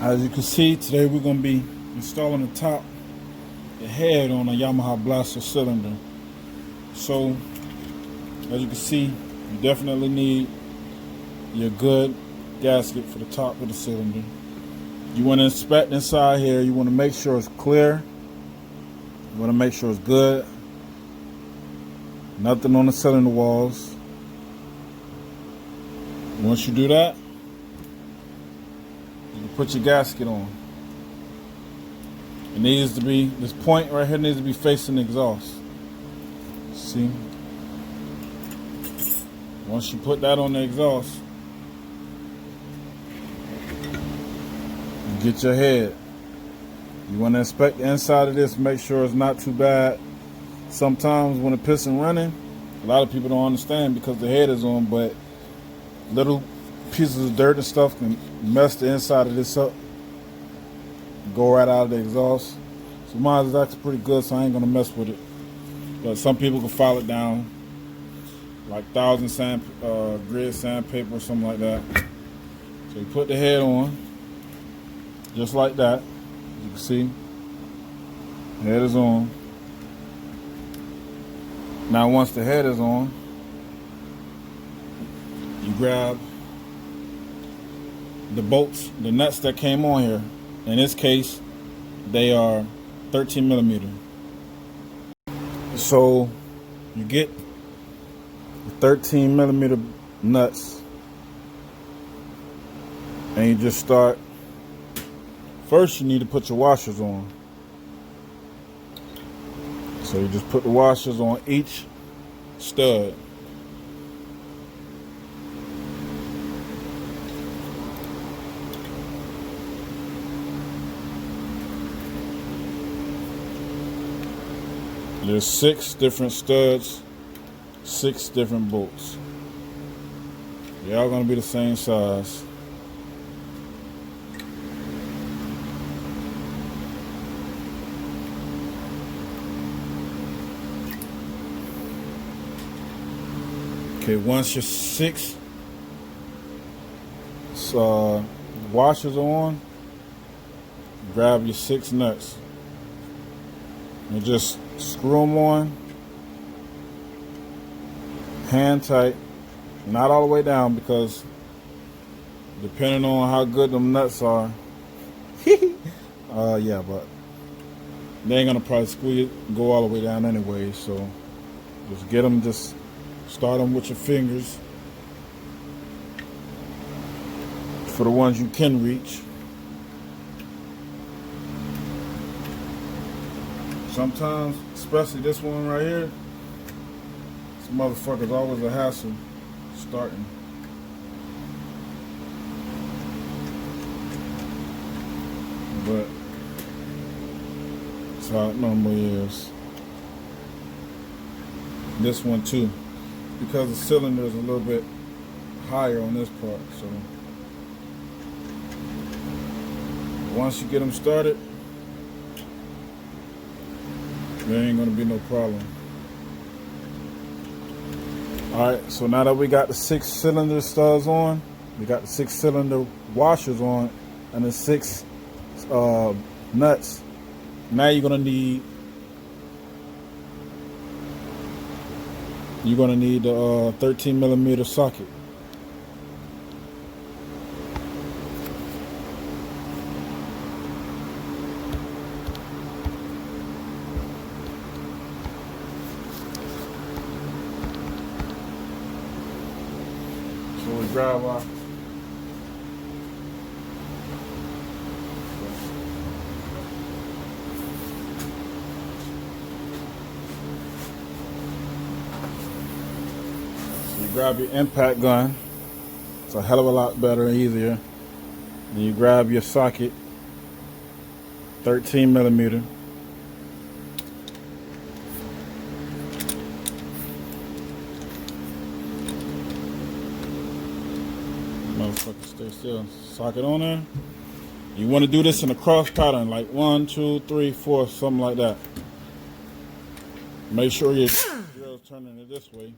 As you can see, today we're going to be installing the head on a Yamaha blaster cylinder. So, as you can see, you definitely need your good gasket for the top of the cylinder. You want to inspect inside here. You want to make sure it's clear. You want to make sure it's good. Nothing on the cylinder walls. Once you do that, you can put your gasket on. It needs to be, this point right here needs to be facing the exhaust. See? Once you put that on the exhaust, you get your head. You want to inspect the inside of this, make sure it's not too bad. Sometimes when the piston running, a lot of people don't understand because the head is on, but little pieces of dirt and stuff can mess the inside of this up, go right out of the exhaust. So mine is actually pretty good, so I ain't gonna mess with it. But some people can file it down like 1000 grit sandpaper or something like that. So you put the head on just like that. You can see the head is on. Now once the head is on, you grab the bolts, the nuts that came on here. In this case, they are 13 millimeter. So you get the 13 millimeter nuts and you just start. First you need to put your washers on. So you just put the washers on each stud. There's 6 different studs, 6 different bolts. They're all gonna be the same size. Okay, once your 6 washers are on, grab your 6 nuts and just screw them on, hand tight, not all the way down, because depending on how good them nuts are, yeah, but they ain't gonna probably squeeze, go all the way down anyway. So just get them, just start them with your fingers for the ones you can reach. Sometimes, especially this one right here, this motherfucker's always a hassle starting. But that's how it normally is. This one too, because the cylinder is a little bit higher on this part. So once you get them started, there ain't gonna be no problem. Alright, so now that we got the 6 cylinder studs on, we got the 6 cylinder washers on, and the 6 nuts, now you're gonna need the 13 millimeter socket. So we grab our grab your impact gun. It's a hell of a lot better and easier. And you grab your socket, 13 millimeter. Motherfucker, stay still. Socket on there. You want to do this in a cross pattern, like 1, 2, 3, 4, something like that. Make sure your drill's turning it this way.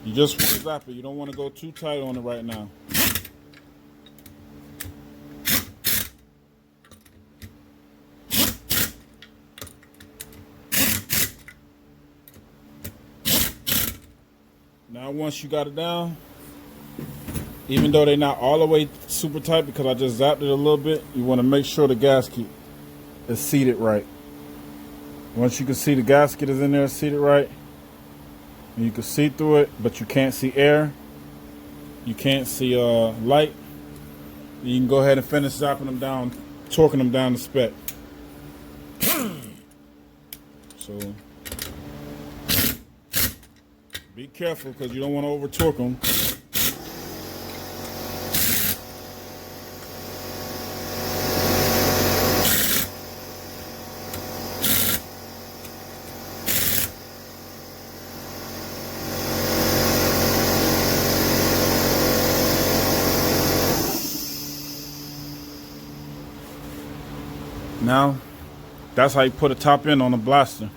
You just want to zap it. You don't want to go too tight on it right now. Now once you got it down, even though they're not all the way super tight because I just zapped it a little bit, you want to make sure the gasket is seated right. Once you can see the gasket is in there seated right, and you can see through it, but you can't see air, you can't see light, you can go ahead and finish zapping them down, torquing them down to spec. So be careful because you don't want to over torque them. Now, that's how you put a top end on a blaster.